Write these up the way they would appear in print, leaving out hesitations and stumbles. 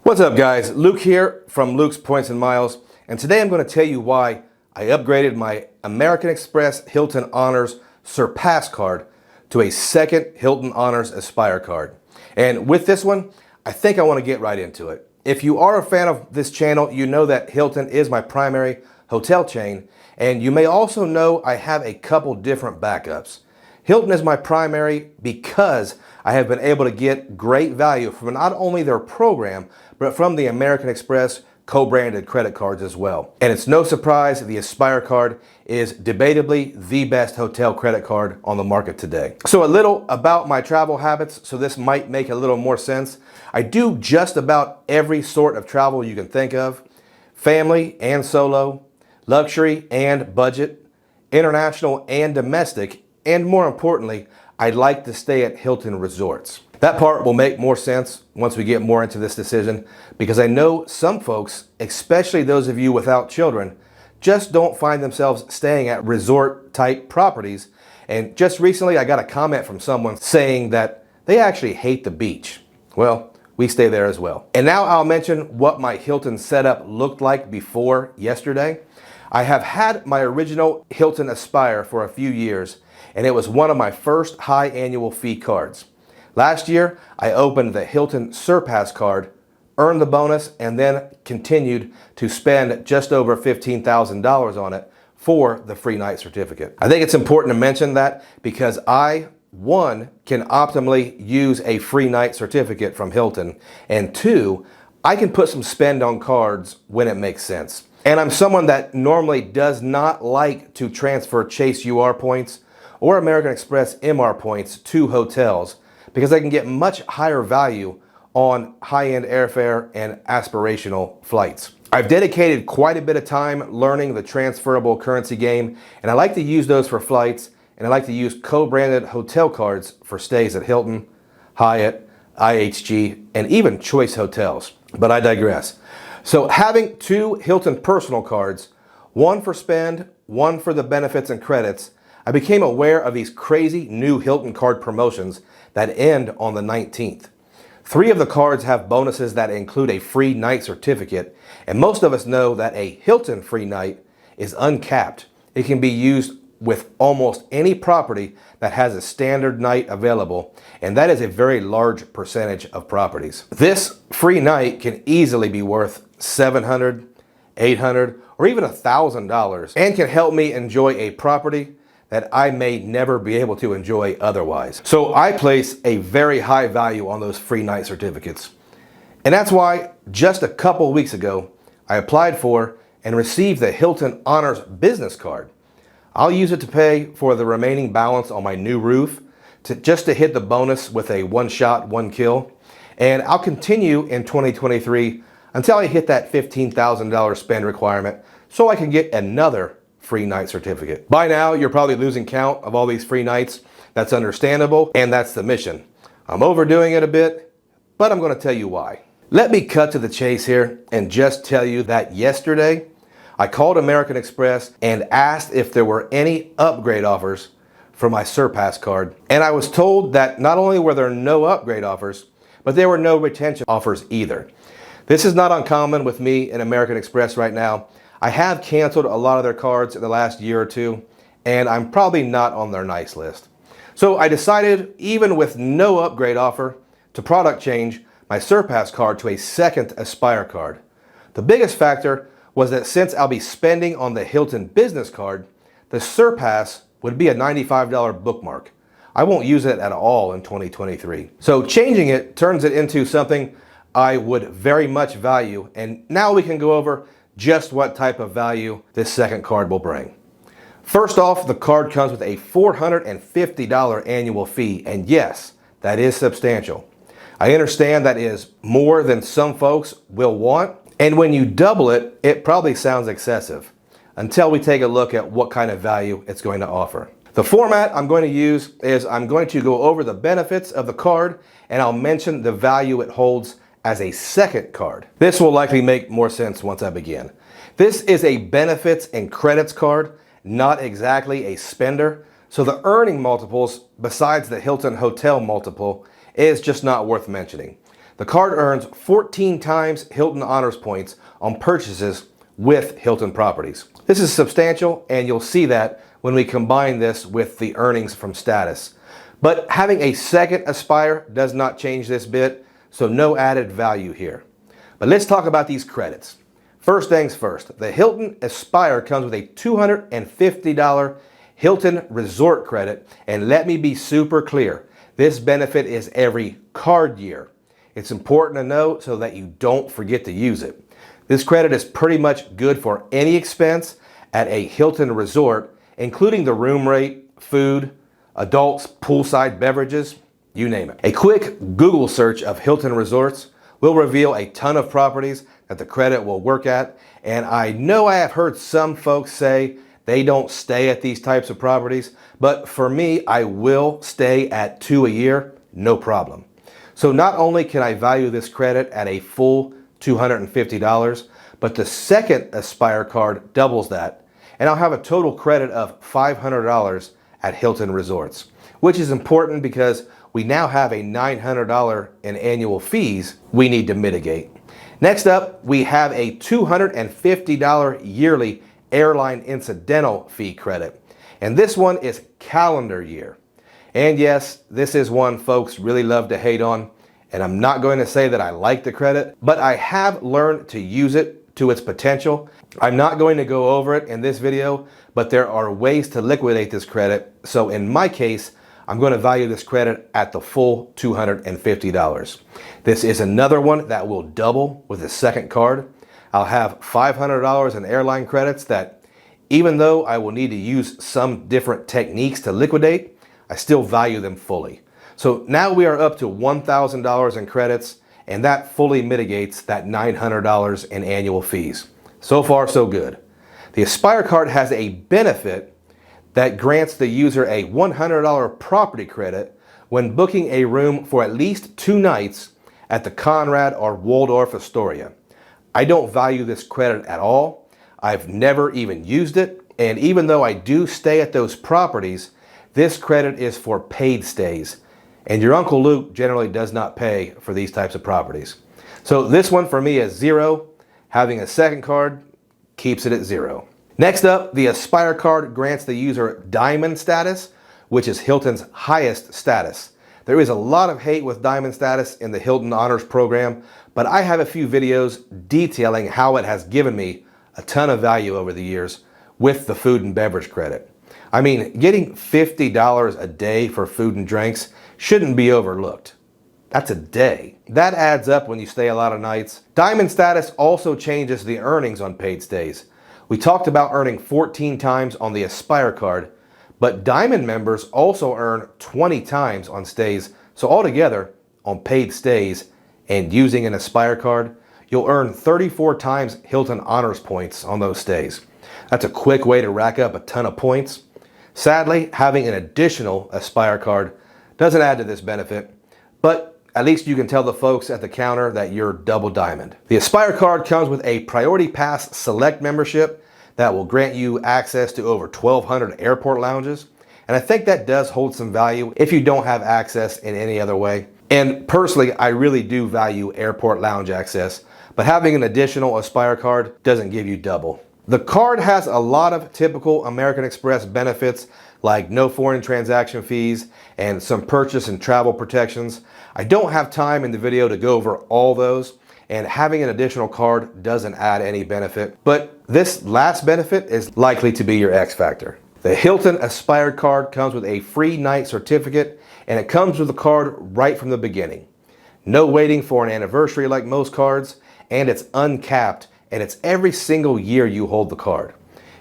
What's up, guys? Luke here from Luke's Points and Miles, and today I'm going to tell you why I upgraded my American Express Hilton Honors Surpass card to a second Hilton Honors Aspire card. And with this one, I think I want to get right into it. If you are a fan of this channel, you know that Hilton is my primary hotel chain, and you may also know I have a couple different backups. Hilton is my primary because I have been able to get great value from not only their program, but from the American Express co-branded credit cards as well. And it's no surprise the Aspire card is debatably the best hotel credit card on the market today. So a little about my travel habits, so this might make a little more sense. I do just about every sort of travel you can think of: family and solo, luxury and budget, international and domestic, and more importantly, I like to stay at Hilton resorts. That part will make more sense once we get more into this decision, because I know some folks, especially those of you without children, just don't find themselves staying at resort type properties. And just recently I got a comment from someone saying that they actually hate the beach. Well, we stay there as well. And now I'll mention what my Hilton setup looked like before yesterday. I have had my original Hilton Aspire for a few years, and it was one of my first high annual fee cards. Last year, I opened the Hilton Surpass card, earned the bonus, and then continued to spend just over $15,000 on it for the free night certificate. I think it's important to mention that because I, one, can optimally use a free night certificate from Hilton, and two, I can put some spend on cards when it makes sense. And I'm someone that normally does not like to transfer Chase UR points or American Express MR points to hotels, because I can get much higher value on high-end airfare and aspirational flights. I've dedicated quite a bit of time learning the transferable currency game, and I like to use those for flights, and I like to use co-branded hotel cards for stays at Hilton, Hyatt, IHG, and even Choice Hotels. But I digress. So having two Hilton personal cards, one for spend, one for the benefits and credits, I became aware of these crazy new Hilton card promotions that end on the 19th. 3 of the cards have bonuses that include a free night certificate, and most of us know that a Hilton free night is uncapped. It can be used with almost any property that has a standard night available, and that is a very large percentage of properties. This free night can easily be worth $700, $800, or even $1,000, and can help me enjoy a property that I may never be able to enjoy otherwise. So I place a very high value on those free night certificates. And that's why just a couple weeks ago, I applied for and received the Hilton Honors Business Card. I'll use it to pay for the remaining balance on my new roof, just to hit the bonus with a one shot, one kill. And I'll continue in 2023 until I hit that $15,000 spend requirement, so I can get another free night certificate. By now, you're probably losing count of all these free nights. That's understandable, and that's the mission. I'm overdoing it a bit, but I'm going to tell you why. Let me cut to the chase here and just tell you that yesterday, I called American Express and asked if there were any upgrade offers for my Surpass card. And I was told that not only were there no upgrade offers, but there were no retention offers either. This is not uncommon with me and American Express right now. I have canceled a lot of their cards in the last year or two, and I'm probably not on their nice list. So I decided, even with no upgrade offer, to product change my Surpass card to a second Aspire card. The biggest factor was that since I'll be spending on the Hilton Business Card, the Surpass would be a $95 bookmark. I won't use it at all in 2023. So changing it turns it into something I would very much value, and now we can go over just what type of value this second card will bring. First off, the card comes with a $450 annual fee, and yes, that is substantial. I understand that is more than some folks will want, and when you double it, it probably sounds excessive, until we take a look at what kind of value it's going to offer. The format I'm going to use is I'm going to go over the benefits of the card, and I'll mention the value it holds as a second card. This will likely make more sense once I begin. This is a benefits and credits card, not exactly a spender, so the earning multiples besides the Hilton Hotel multiple is just not worth mentioning. The card earns 14 times Hilton Honors points on purchases with Hilton properties. This is substantial, and you'll see that when we combine this with the earnings from status. But having a second Aspire does not change this bit, so no added value here. But let's talk about these credits. First things first, the Hilton Aspire comes with a $250 Hilton Resort credit, and let me be super clear, this benefit is every card year. It's important to know so that you don't forget to use it. This credit is pretty much good for any expense at a Hilton Resort, including the room rate, food, adults, poolside beverages, you name it. A quick Google search of Hilton Resorts will reveal a ton of properties that the credit will work at, and I know I have heard some folks say they don't stay at these types of properties, but for me, I will stay at 2 a year, no problem. So not only can I value this credit at a full $250, but the second Aspire card doubles that, and I'll have a total credit of $500 at Hilton Resorts, which is important because we now have a $900 in annual fees we need to mitigate. Next up, we have a $250 yearly airline incidental fee credit, and this one is calendar year. And yes, this is one folks really love to hate on, and I'm not going to say that I like the credit, but I have learned to use it to its potential. I'm not going to go over it in this video, but there are ways to liquidate this credit. So in my case, I'm going to value this credit at the full $250. This is another one that will double with the second card. I'll have $500 in airline credits that, even though I will need to use some different techniques to liquidate, I still value them fully. So now we are up to $1,000 in credits, and that fully mitigates that $900 in annual fees. So far, so good. The Aspire card has a benefit that grants the user a $100 property credit when booking a room for at least 2 nights at the Conrad or Waldorf Astoria. I don't value this credit at all. I've never even used it, and even though I do stay at those properties, this credit is for paid stays. And your Uncle Luke generally does not pay for these types of properties. So this one for me is 0. Having a second card keeps it at 0. Next up, the Aspire card grants the user Diamond status, which is Hilton's highest status. There is a lot of hate with Diamond status in the Hilton Honors program, but I have a few videos detailing how it has given me a ton of value over the years with the food and beverage credit. I mean, getting $50 a day for food and drinks shouldn't be overlooked. That's a day. That adds up when you stay a lot of nights. Diamond status also changes the earnings on paid stays. We talked about earning 14 times on the Aspire card, but Diamond members also earn 20 times on stays. So altogether, on paid stays and using an Aspire card, you'll earn 34 times Hilton Honors points on those stays. That's a quick way to rack up a ton of points. Sadly, having an additional Aspire card doesn't add to this benefit, but at least you can tell the folks at the counter that you're double diamond. The Aspire card comes with a Priority Pass Select membership that will grant you access to over 1,200 airport lounges. And I think that does hold some value if you don't have access in any other way. And personally, I really do value airport lounge access, but having an additional Aspire card doesn't give you double. The card has a lot of typical American Express benefits like no foreign transaction fees and some purchase and travel protections. I don't have time in the video to go over all those, and having an additional card doesn't add any benefit, but this last benefit is likely to be your X factor. The Hilton Aspire card comes with a free night certificate, and it comes with the card right from the beginning. No waiting for an anniversary like most cards, and it's uncapped, and it's every single year you hold the card.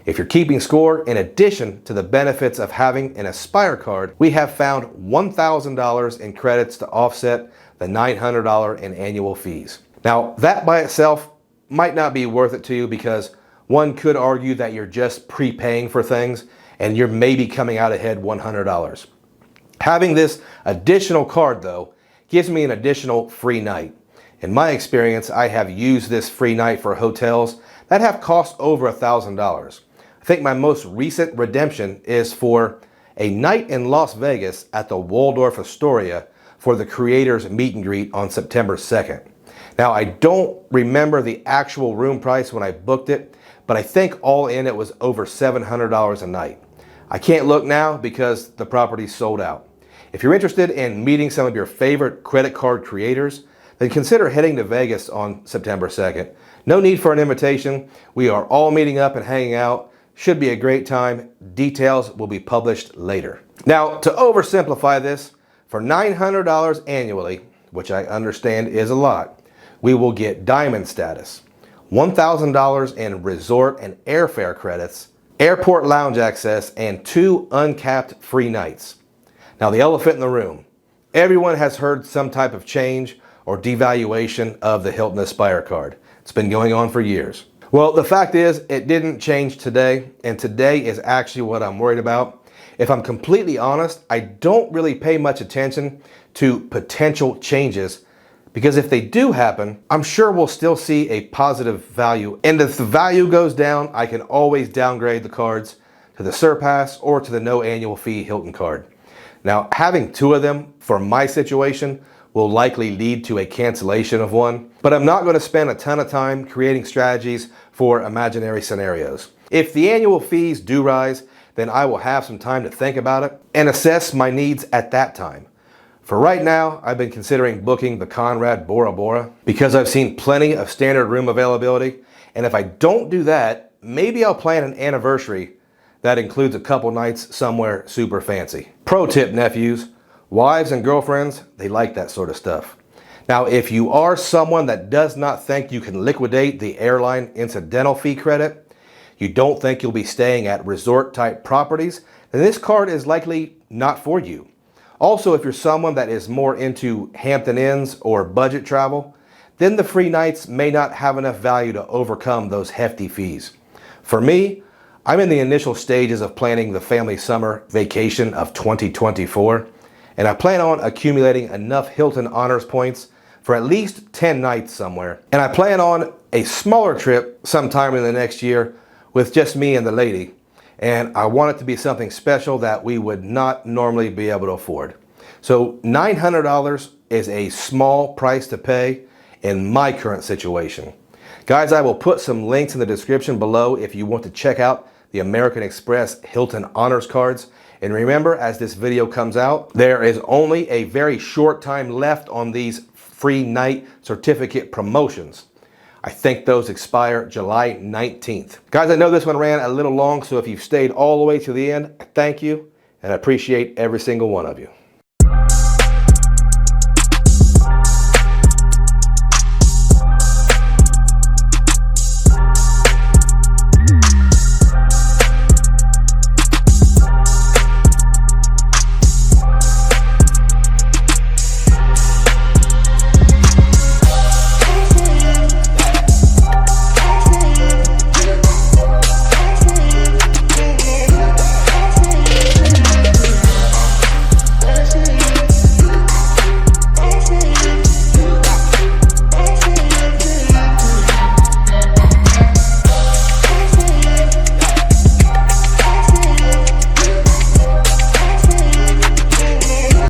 If you're keeping score, in addition to the benefits of having an Aspire card, we have found $1,000 in credits to offset the $900 in annual fees. Now, that by itself might not be worth it to you because one could argue that you're just prepaying for things and you're maybe coming out ahead $100. Having this additional card, though, gives me an additional free night. In my experience, I have used this free night for hotels that have cost over $1,000. I think my most recent redemption is for a night in Las Vegas at the Waldorf Astoria for the creators meet and greet on September 2nd. Now, I don't remember the actual room price when I booked it, but I think all in it was over $700 a night. I can't look now because the property's sold out. If you're interested in meeting some of your favorite credit card creators, then consider heading to Vegas on September 2nd. No need for an invitation. We are all meeting up and hanging out. Should be a great time. Details will be published later. Now, to oversimplify this, for $900 annually, which I understand is a lot, we will get diamond status, $1,000 in resort and airfare credits, airport lounge access, and 2 uncapped free nights. Now, the elephant in the room. Everyone has heard some type of change or devaluation of the Hilton Aspire Card. It's been going on for years. Well, the fact is, it didn't change today, and today is actually what I'm worried about. If I'm completely honest, I don't really pay much attention to potential changes, because if they do happen, I'm sure we'll still see a positive value. And if the value goes down, I can always downgrade the cards to the Surpass or to the no annual fee Hilton card. Now, having 2 of them for my situation will likely lead to a cancellation of one, but I'm not going to spend a ton of time creating strategies for imaginary scenarios. If the annual fees do rise, then I will have some time to think about it and assess my needs at that time. For right now, I've been considering booking the Conrad Bora Bora because I've seen plenty of standard room availability, and if I don't do that, maybe I'll plan an anniversary that includes a couple nights somewhere super fancy. Pro tip, nephews. Wives and girlfriends, they like that sort of stuff. Now, if you are someone that does not think you can liquidate the airline incidental fee credit, you don't think you'll be staying at resort type properties, then this card is likely not for you. Also, if you're someone that is more into Hampton Inns or budget travel, then the free nights may not have enough value to overcome those hefty fees. For me, I'm in the initial stages of planning the family summer vacation of 2024. And I plan on accumulating enough Hilton Honors points for at least 10 nights somewhere. And I plan on a smaller trip sometime in the next year with just me and the lady. And I want it to be something special that we would not normally be able to afford. So $900 is a small price to pay in my current situation. Guys, I will put some links in the description below if you want to check out the American Express Hilton Honors cards. And remember, as this video comes out, there is only a very short time left on these free night certificate promotions. I think those expire July 19th. Guys, I know this one ran a little long, so if you've stayed all the way to the end, thank you, and I appreciate every single one of you.